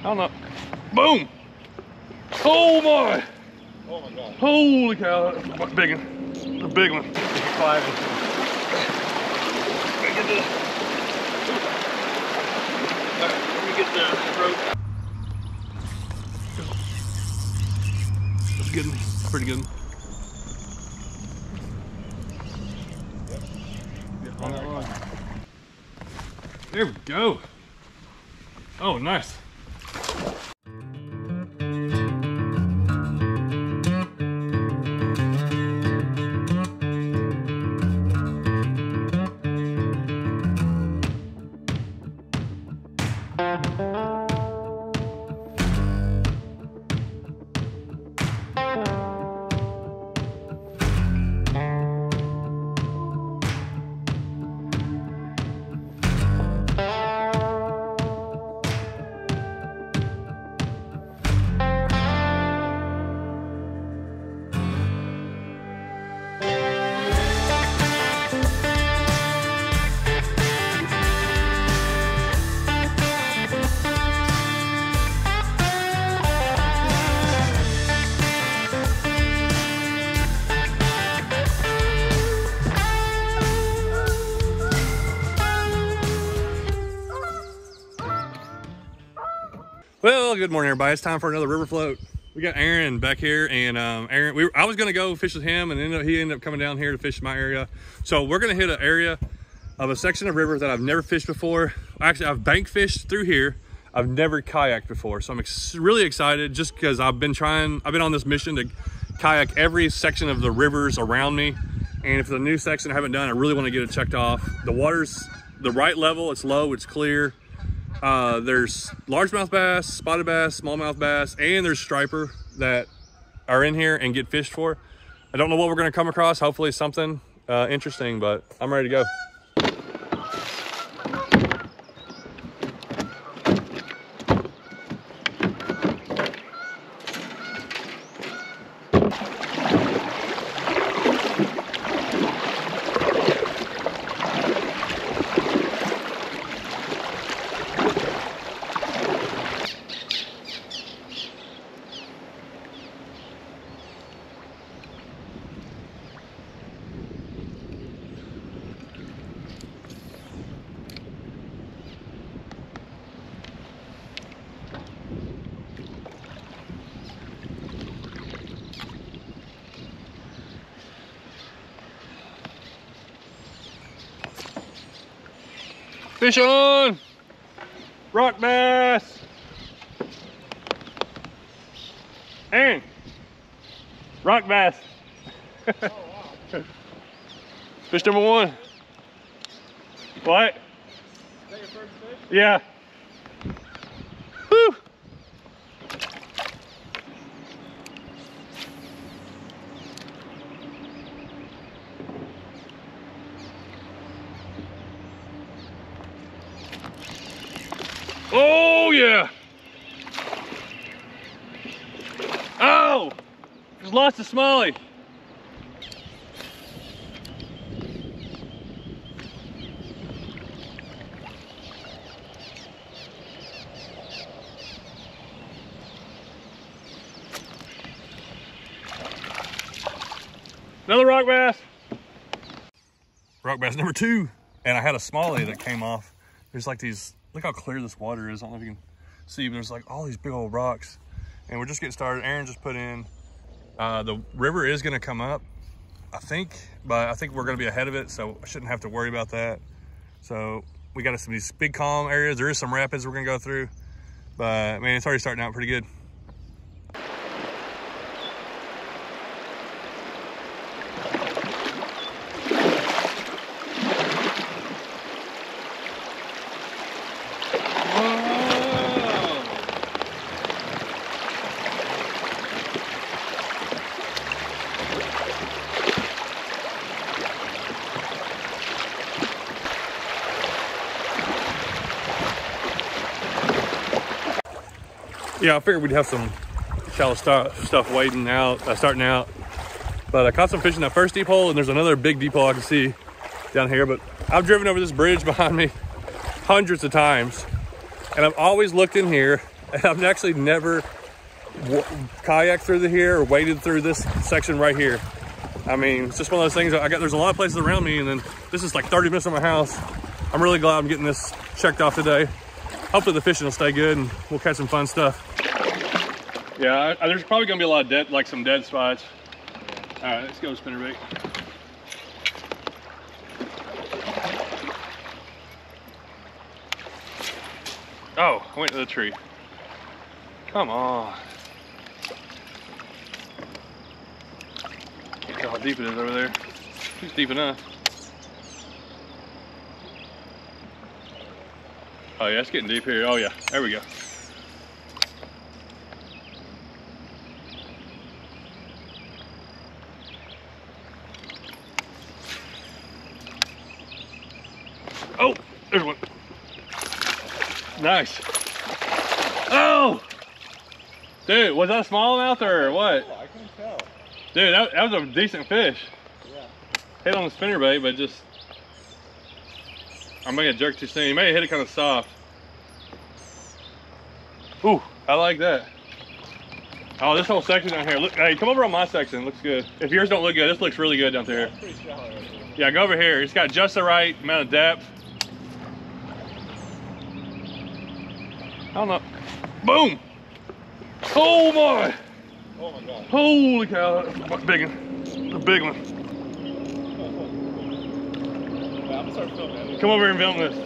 don't know. Boom! Oh my! Oh my God. Holy cow, that's a big one. The big one. Climbing. Alright, let me get the rope. That's good. Pretty good. Yeah, on that line. There we go. Oh, nice. Well, good morning, everybody. It's time for another river float. We got Aaron back here, and Aaron, I was gonna go fish with him, and he ended up coming down here to fish my area. So we're gonna hit an area of a section of river that I've never fished before. Actually, I've bank fished through here. I've never kayaked before, so I'm really excited just because I've been on this mission to kayak every section of the rivers around me. And if it's a new section I haven't done, I really want to get it checked off. The water's the right level, it's low, it's clear. There's largemouth bass, spotted bass, smallmouth bass, and there's striper that are in here and get fished for. I don't know what we're going to come across. Hopefully something interesting, but I'm ready to go. Fish on! Rock bass! Aaron! Rock bass! Oh, wow. Fish number one. What? Is that your first fish? Yeah. Woo! Oh yeah! Oh! There's lots of smallie. Another rock bass. Rock bass number two. And I had a smallie that came off. There's like these, look how clear this water is. I don't know if you can see, but there's like all these big old rocks. And we're just getting started. Aaron just put in, the river is gonna come up, I think, but I think we're gonna be ahead of it, so I shouldn't have to worry about that. So we got some of these big calm areas. There is some rapids we're gonna go through, but man, it's already starting out pretty good. Yeah, I figured we'd have some shallow stuff wading out, starting out. But I caught some fish in that first deep hole, and there's another big deep hole I can see down here. But I've driven over this bridge behind me hundreds of times, and I've always looked in here And I've actually never kayaked through here or waded through this section right here. I mean, it's just one of those things. There's a lot of places around me, and then this is like 30 minutes from my house. I'm really glad I'm getting this checked off today. Hopefully the fishing will stay good and we'll catch some fun stuff. Yeah, there's probably gonna be a lot of dead, like some dead spots. All right, let's go spinnerbait. Oh, I went to the tree. Come on. Can't tell how deep it is over there. It's deep enough. Oh yeah, it's getting deep here. Oh yeah, there we go. Oh, there's one. Nice. Oh! Dude, was that a smallmouth or what? Oh, I couldn't tell. Dude, that was a decent fish. Yeah. Hit on the spinnerbait, but just... I may have jerked too soon. You may have hit it kind of soft. Ooh, I like that. Oh, this whole section down here. Look, hey, come over on my section. It looks good. If yours don't look good, this looks really good down there. It's pretty shallow right here. Yeah, go over here. It's got just the right amount of depth. I don't know. Boom! Oh my! Oh my God. Holy cow! That's a big one. A big one. Yeah, I'm gonna start filming it. Come over here and film this.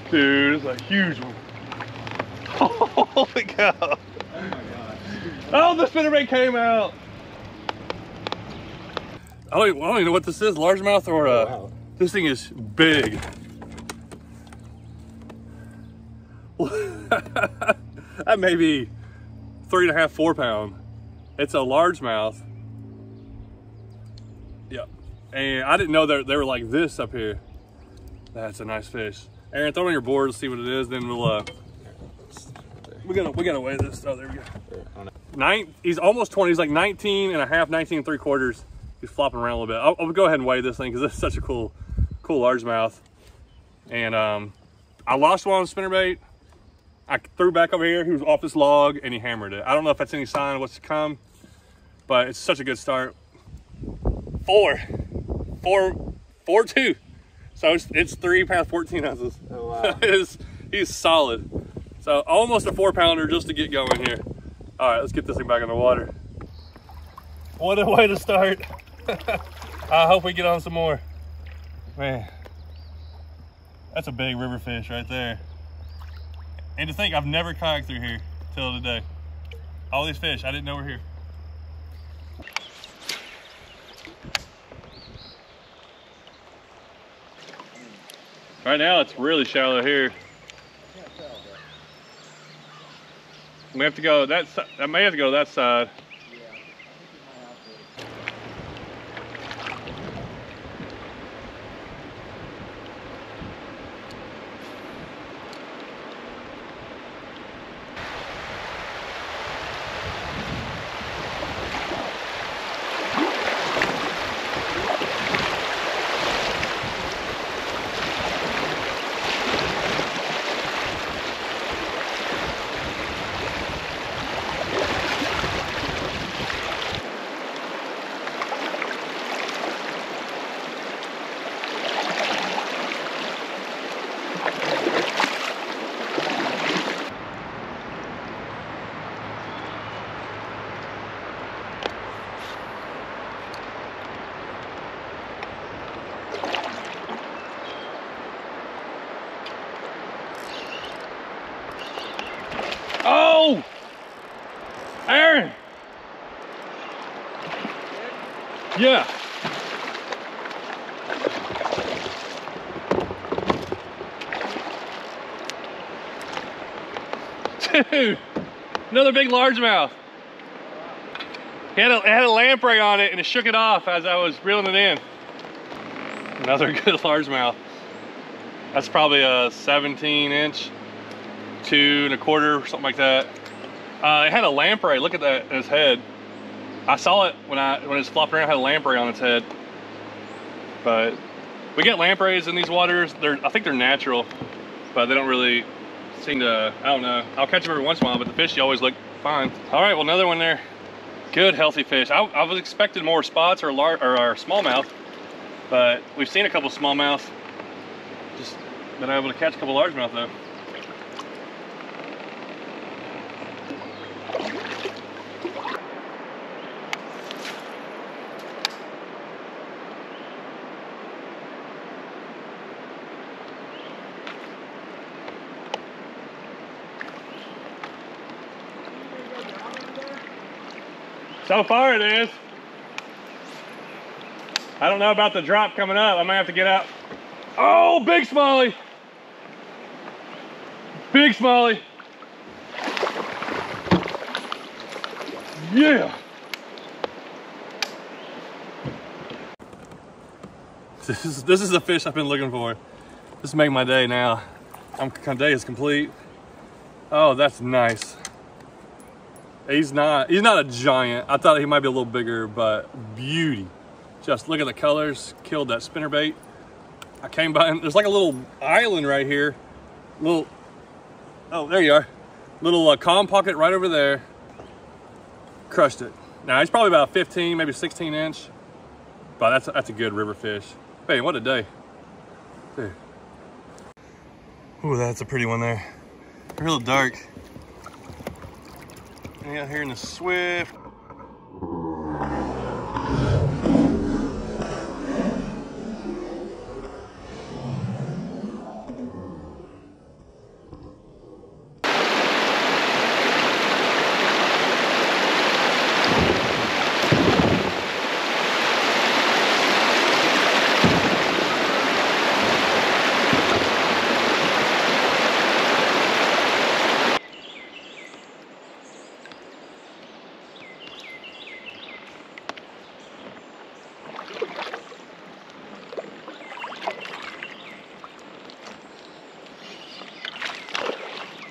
Dude, it's a huge one. Holy cow! Oh my God. Oh, the spinnerbait came out. I don't even know what this is, largemouth or Wow. This thing is big. That may be 3.5, 4 pound. It's a largemouth. Yep. And I didn't know that they were like this up here. That's a nice fish. Aaron, throw it on your board, see what it is, then we'll we gotta weigh this. Oh, there we go. He's almost 20. He's like 19 and a half, 19 and 3/4. He's flopping around a little bit. I'll go ahead and weigh this thing because this is such a cool largemouth. And I lost one on spinnerbait. I threw back over here. He was off this log and he hammered it. I don't know if that's any sign of what's to come, but it's such a good start. 4.2. So it's 3 pounds, 14 ounces. Oh, wow. He's solid. So almost a 4 pounder just to get going here. All right, let's get this thing back in the water. What a way to start. I hope we get on some more. Man, that's a big river fish right there. And to think I've never kayaked through here till today. All these fish, I didn't know were here. Right now it's really shallow here. We have to go that side. I may have to go that side. Oh! Aaron! Yeah. Dude, another big largemouth. It had a lamprey on it and it shook it off as I was reeling it in. Another good largemouth. That's probably a 17-inch. 2 1/4, something like that. It had a lamprey. Look at that in its head. I saw it when it was flopping around. It had a lamprey on its head. But We get lampreys in these waters. I think they're natural, but they don't really seem to, I don't know. I'll catch them every once in a while, but the fish always look fine. All right, well, another one there. Good, healthy fish. I was expecting more spots or smallmouth, but we've seen a couple smallmouth. Just been able to catch a couple largemouth though. So far it is. I don't know about the drop coming up. I might have to get out. Oh, big smallie. Big smallie. Yeah. This is the fish I've been looking for. This is making my day now. My day is complete. Oh, that's nice. He's not a giant. I thought he might be a little bigger, but beauty. Just look at the colors. Killed that spinnerbait. I came by and there's like a little island right here. Oh, there you are. Little calm pocket right over there. Crushed it. Now he's probably about 15, maybe 16 inch, but that's a good river fish. Hey, what a day. Dude. Ooh, that's a pretty one there. Real dark. Out here in the Swift.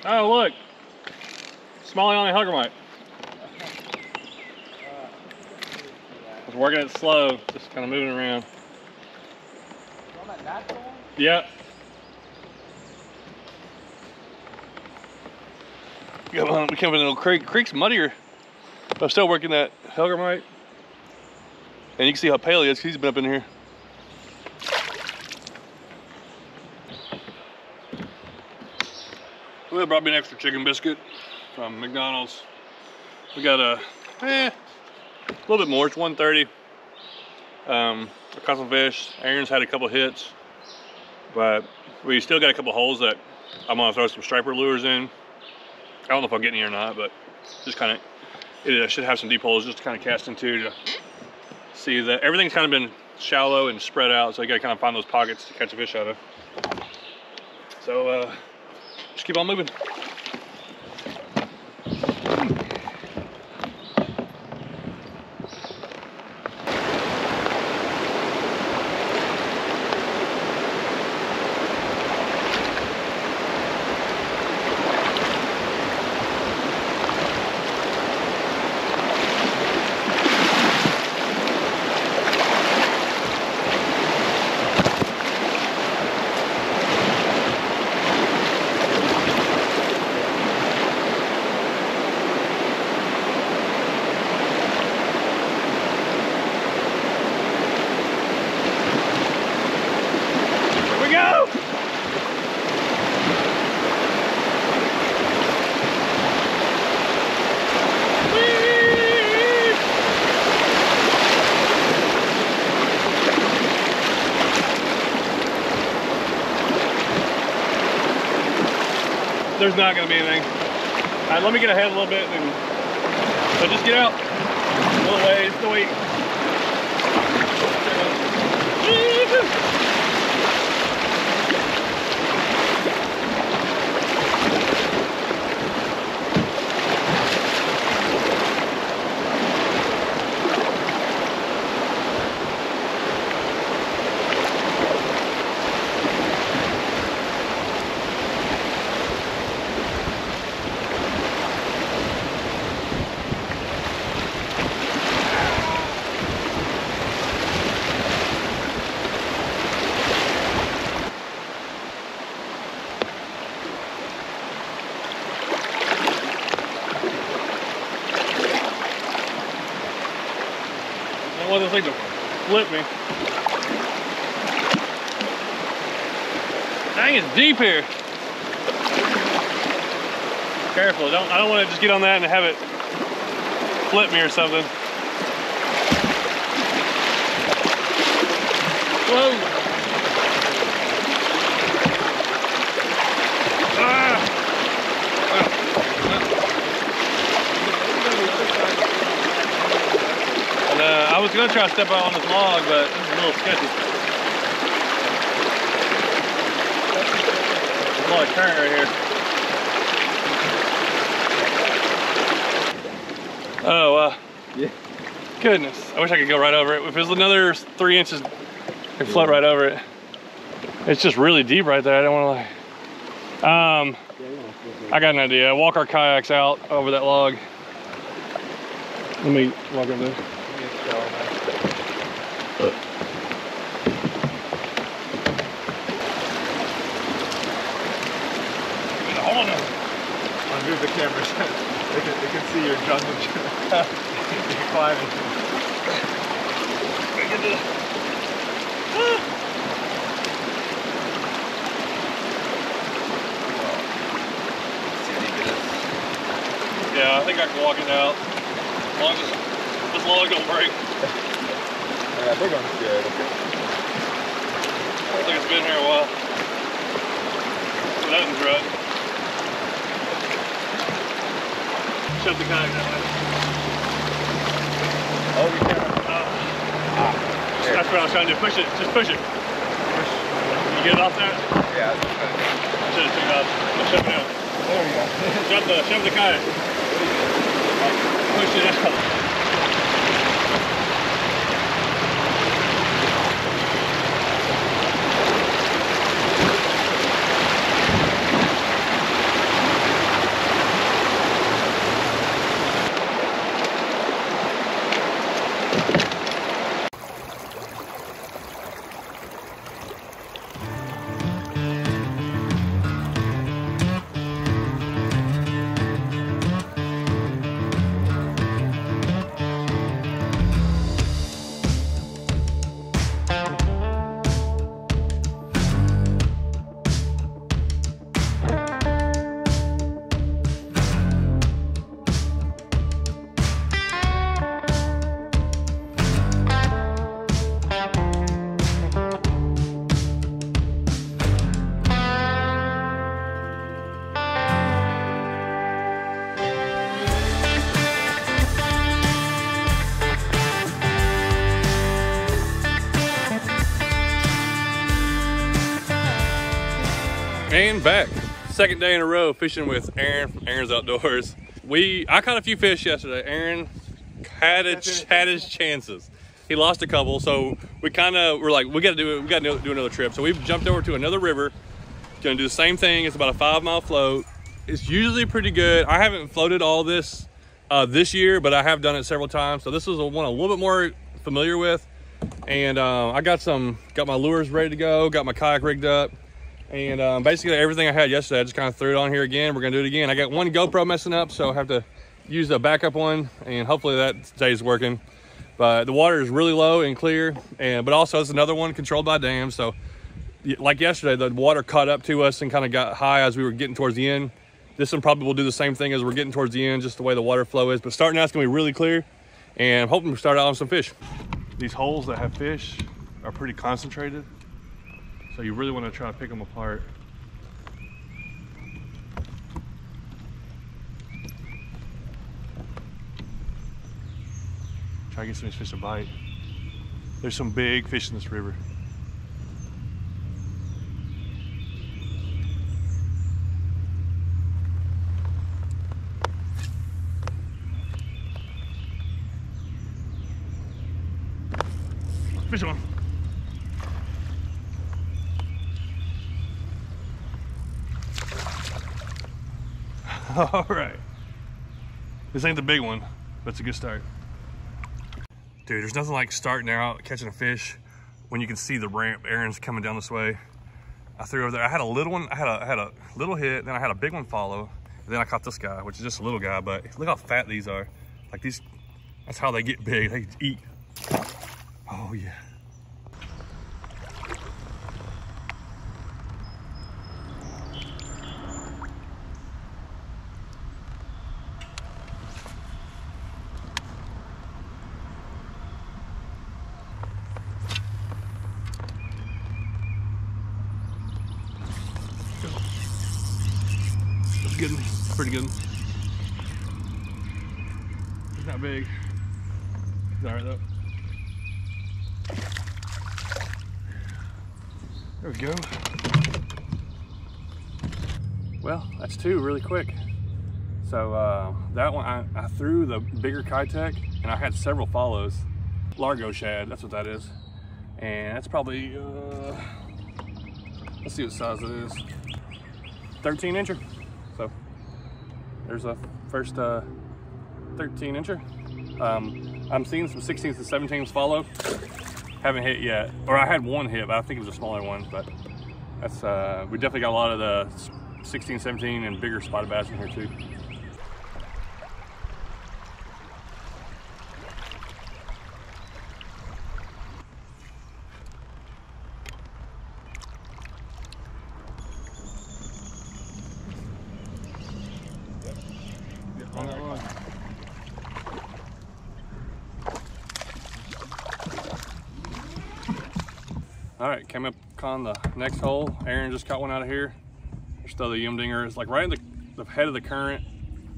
Oh, look. Smallie on a huggermite. I was working it slow, just kind of moving around. On that natural one? Yep. We come up in a little creek. Creek's muddier. But I'm still working that huggermite. And you can see how pale he is, 'cause he's been up in here. Well, brought me an extra chicken biscuit from McDonald's. We got a little bit more. It's 130. I caught some fish. Aaron's had a couple hits, but we still got a couple holes that I'm gonna throw some striper lures in. I don't know if I'll get any or not, but just kind of, it should have some deep holes just to kind of cast into to see that everything's kind of been shallow and spread out, so you gotta kind of find those pockets to catch a fish out of. So just keep on moving. There's not going to be anything. All right, let me get ahead a little bit. So just get out a little ways. Still wait. this thing to flip me. Dang, it's deep here. Careful, I don't want to just get on that and have it flip me or something. Whoa. And I was gonna try to step out on this log, but this is a little sketchy. There's a lot of current right here. Oh, yeah. Goodness. I wish I could go right over it. If it was another 3 inches, I could float right over it. It's just really deep right there. I don't want to like... I got an idea. Walk our kayaks out over that log. Let me walk over there. Hold on. I'll move the camera. They can see your jungle. You're climbing. Yeah, I think I can walk it out. As long as this log don't break. Yeah, big one's good. Looks like it's been here a while. So that one's right. Shove the kayak that way. Oh, you can. That's what I was trying to do. Push it. Just push it. You get it off there? Yeah, that's good. Should have took it off. Shove it out. There we go. Shove the kayak. Push it out. And back, second day in a row fishing with Aaron from Aaron's Outdoors. I caught a few fish yesterday. Aaron had his chances. He lost a couple, so we were like, we got to do another trip. So we've jumped over to another river. Gonna do the same thing. It's about a 5-mile float. It's usually pretty good. I haven't floated all this this year, but I have done it several times. So this is one I'm a little bit more familiar with. And I got my lures ready to go, got my kayak rigged up. And basically everything I had yesterday, I just kind of threw it on here again. We're gonna do it again. I got one GoPro messing up, so I have to use a backup one, and hopefully that stays working. But the water is really low and clear, but also it's another one controlled by dams. So like yesterday, the water caught up to us and kind of got high as we were getting towards the end. This one probably will do the same thing as we're getting towards the end, just the way the water flow is. But starting out, it's gonna be really clear, and I'm hoping to start out on some fish. These holes that have fish are pretty concentrated. So you really want to try to pick them apart. Try to get some of these fish to bite. There's some big fish in this river. Fish on. All right. This ain't the big one, but it's a good start. Dude, there's nothing like starting out catching a fish when you can see the ramp. Aaron's coming down this way. I threw over there. I had a little one. I had a little hit. Then I had a big one follow. And then I caught this guy, which is just a little guy. But look how fat these are. Like these. That's how they get big. They eat. Oh yeah. That's good. Pretty good. It's not big. It's all right though. There we go. Well, that's two really quick. So that one, I threw the bigger Kitech and I had several follows. Largo shad, that's what that is. And that's probably, let's see what size it is. 13 incher. So there's a first 13 incher. I'm seeing some 16s and 17s follow. Haven't hit yet, or I had one hit, but I think it was a smaller one. But that's we definitely got a lot of the 16, 17, and bigger spotted bass in here too. On that one. All right, came up on the next hole. Aaron just caught one out of here. There's still the Yumdinger. It's like right in the head of the current,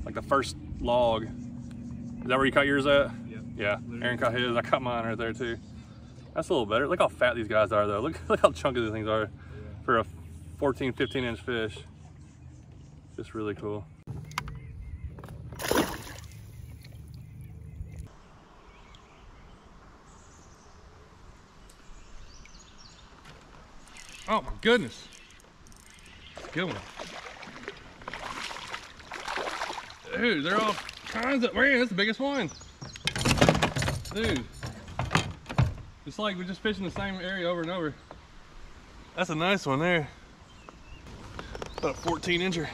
like the first log. Is that where you caught yours at? Yep. Yeah, Aaron caught his. I caught mine right there too. That's a little better. Look how fat these guys are though. Look how chunky these things are for a 14, 15 inch fish. Just really cool. Oh my goodness. Good one. Dude, they're all kinds of, man, that's the biggest one. Dude. It's like we're just fishing the same area over and over. That's a nice one there. About a 14 incher.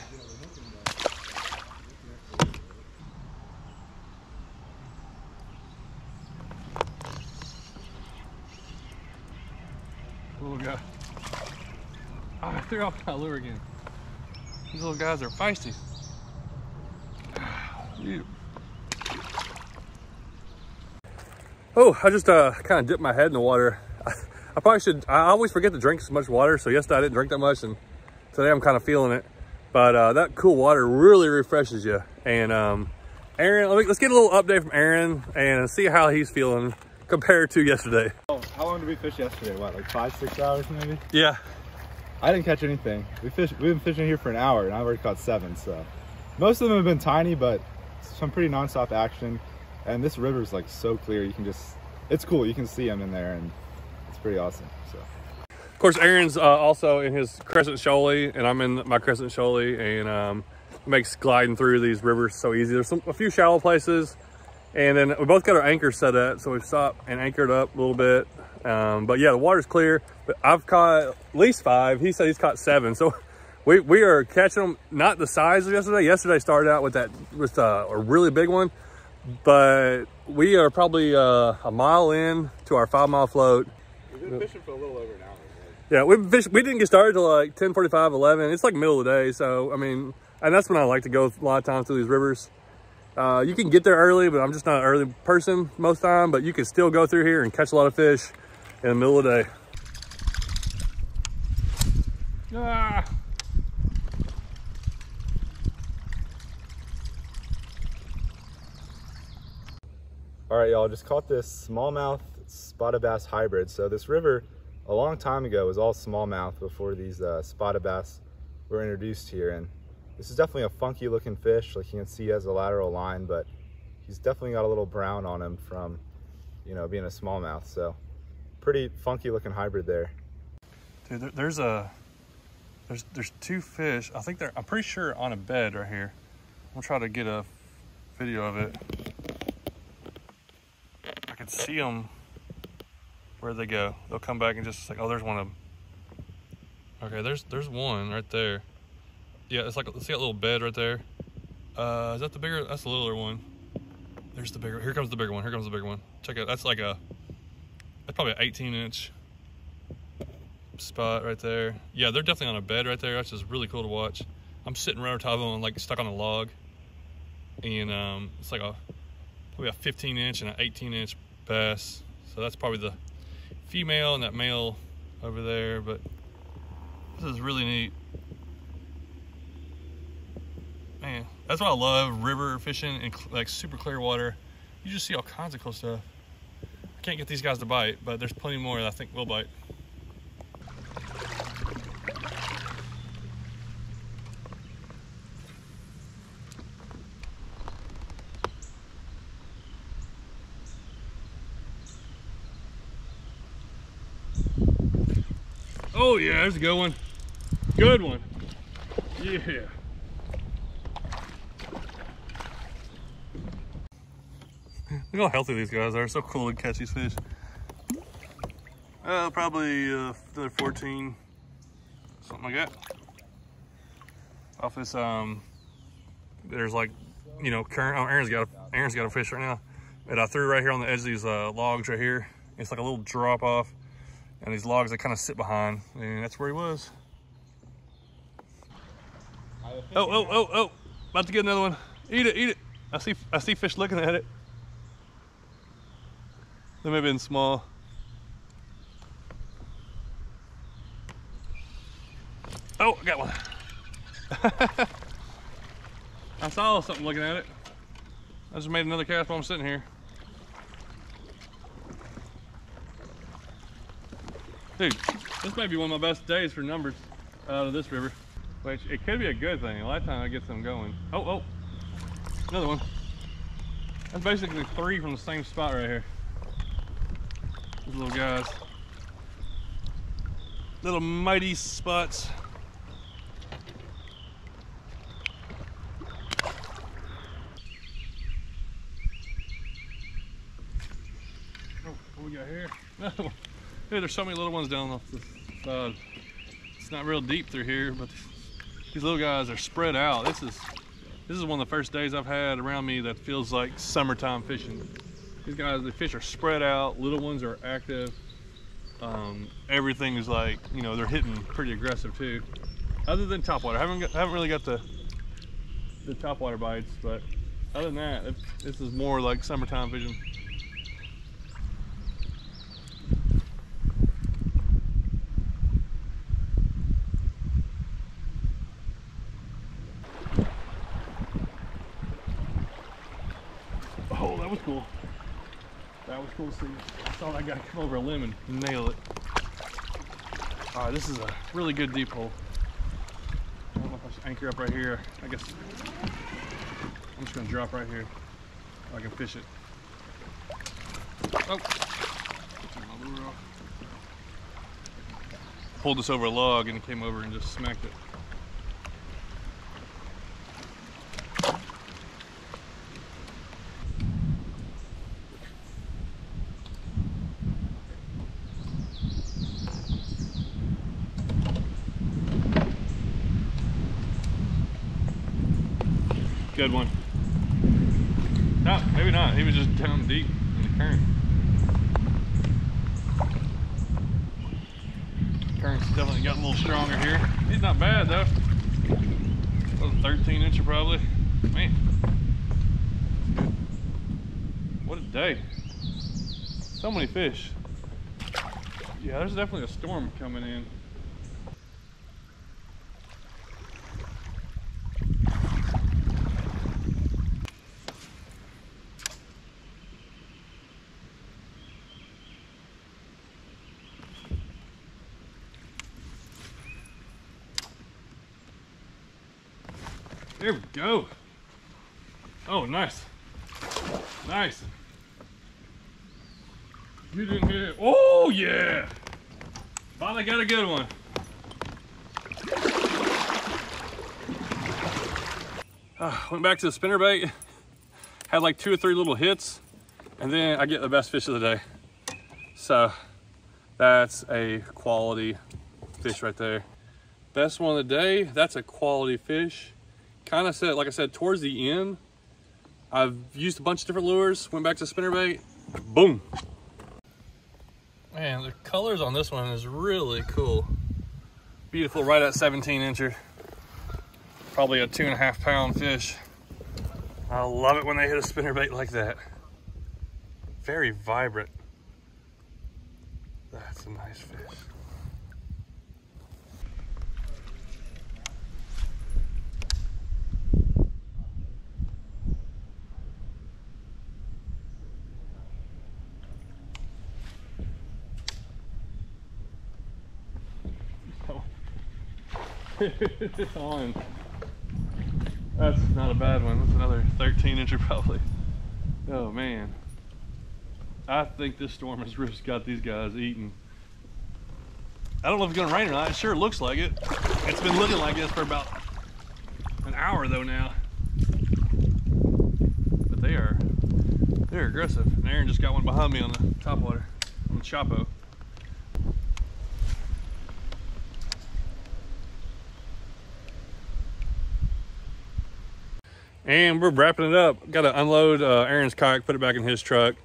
Little guy. Oh, I threw off my lure again. These little guys are feisty. Yeah. Oh, I just kind of dipped my head in the water. I probably should, I always forget to drink so much water, so yesterday I didn't drink that much, and today I'm kind of feeling it. But that cool water really refreshes you. And Aaron, let's get a little update from Aaron and see how he's feeling compared to yesterday. Oh, how long did we fish yesterday? What, like 5, 6 hours maybe? Yeah. I didn't catch anything. We've been fishing here for an hour and I've already caught 7, so. Most of them have been tiny, but some pretty non-stop action. And this river is like so clear, you can just, it's cool. You can see them in there and it's pretty awesome, so. Of course, Aaron's also in his Crescent Shoalie and I'm in my Crescent Shoalie, and makes gliding through these rivers so easy. There's a few shallow places, and then we both got our anchor set up, so we've stopped and anchored up a little bit. But yeah, the water's clear. But I've caught at least 5. He said he's caught 7. So we are catching them, not the size of yesterday. Yesterday started out with a really big one, but we are probably a mile in to our 5-mile float. We've been fishing for a little over an hour. Yeah, we didn't get started till like 10:45, 11. It's like middle of the day, so I mean, and that's when I like to go a lot of times through these rivers. You can get there early, but I'm just not an early person most time, but you can still go through here and catch a lot of fish in the middle of the day. Ah. All right, y'all, just caught this smallmouth spotted bass hybrid. So this river, a long time ago, was all smallmouth before these spotted bass were introduced here. And this is definitely a funky looking fish. Like you can see he has a lateral line, but he's definitely got a little brown on him from, you know, being a smallmouth. So pretty funky looking hybrid there. Dude, there's 2 fish. I think I'm pretty sure on a bed right here. I'll try to get a video of it. I can see them. Where'd they go? They'll come back and just like, oh, there's one of them. Okay, there's one right there. Yeah, it's like, see that little bed right there? Is that the bigger? That's the littler one. There's the bigger. Here comes the bigger one. Here comes the bigger one. Check it. That's like a That's probably an 18-inch spot right there. Yeah, they're definitely on a bed right there. That's just really cool to watch. I'm sitting right on top of them, like stuck on a log, and it's like probably a 15-inch and an 18-inch bass. So that's probably the female and that male over there. But this is really neat, man. That's what I love, river fishing and like super clear water. You just see all kinds of cool stuff. I can't get these guys to bite, but there's plenty more that I think will bite. Oh yeah, there's a good one. Good one. Yeah. Look how healthy these guys are. So cool to catch these fish. Probably another 14, something like that. Off this, there's like, you know, current. Oh, Aaron's got a fish right now. And I threw right here on the edge of these logs right here. It's like a little drop off, and these logs that kind of sit behind, and that's where he was. Oh! About to get another one. Eat it! I see fish looking at it. They may have been small. Oh, I got one. I saw something looking at it. I just made another cast while I'm sitting here. Dude, this might be one of my best days for numbers out of this river. Which, it could be a good thing. A lot of times I get them going. Oh, another one. That's basically 3 from the same spot right here. These little guys. Little mighty spots. Oh, what we got here? Another one. Hey, there's so many little ones down off the side. It's not real deep through here, but these little guys are spread out. This is one of the first days I've had around me that feels like summertime fishing. These guys, the fish are spread out. Little ones are active. Everything is like, you know, they're hitting pretty aggressive too. Other than topwater, I haven't really got the topwater bites, but other than that, this is more like summertime fishing. Oh, that was cool. That was cool to see. I saw that guy come over a limb and nail it. All right, this is a really good deep hole. I don't know if I should anchor up right here. I guess I'm just gonna drop right here so I can fish it. Oh, pulled this over a log and it came over and just smacked it. Good one. No, maybe not. He was just down deep in the current. Current's definitely got a little stronger here. He's not bad though. That was a 13-incher probably. Man, what a day. So many fish. Yeah, there's definitely a storm coming in. There we go. Oh, nice. Nice. You didn't hit it. Oh, yeah. Finally got a good one. Went back to the spinnerbait. Had like 2 or 3 little hits. And then I get the best fish of the day. So that's a quality fish right there. Best one of the day. That's a quality fish. Kind of said, like I said, towards the end, I've used a bunch of different lures, went back to spinnerbait, boom. Man, the colors on this one is really cool. Beautiful, right at 17 incher. Probably a 2.5 pound fish. I love it when they hit a spinnerbait like that. Very vibrant. That's a nice fish. It's on. That's not a bad one. That's another 13 incher probably. Oh man. I think this storm has just got these guys eating. I don't know if it's gonna rain or not. It sure looks like it. It's been looking like this for about an hour though now. But they're aggressive. And Aaron just got one behind me on the topwater, on the Chapo. And we're wrapping it up. Got to unload Aaron's kayak, put it back in his truck.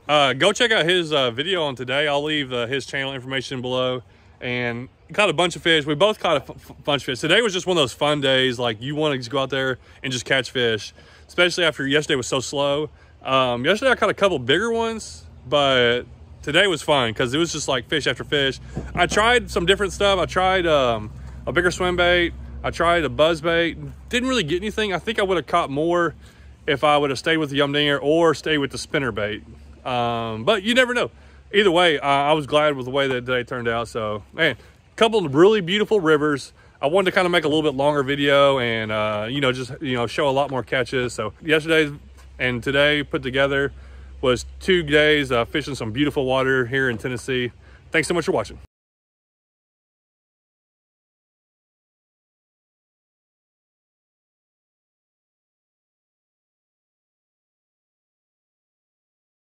Go check out his video on today. I'll leave his channel information below. And caught a bunch of fish. We both caught a bunch of fish. Today was just one of those fun days. Like you want to just go out there and just catch fish, especially after yesterday was so slow. Yesterday I caught a couple bigger ones, but today was fun because it was just like fish after fish. I tried some different stuff. I tried a bigger swim bait. I tried a buzz bait, didn't really get anything. I think I would have caught more if I would have stayed with the yum dinger or stayed with the spinner bait. But you never know. Either way, I was glad with the way that day turned out. So, man, a couple of really beautiful rivers. I wanted to kind of make a little bit longer video and, you know, just, you know, show a lot more catches. So yesterday and today put together was 2 days fishing some beautiful water here in Tennessee. Thanks so much for watching.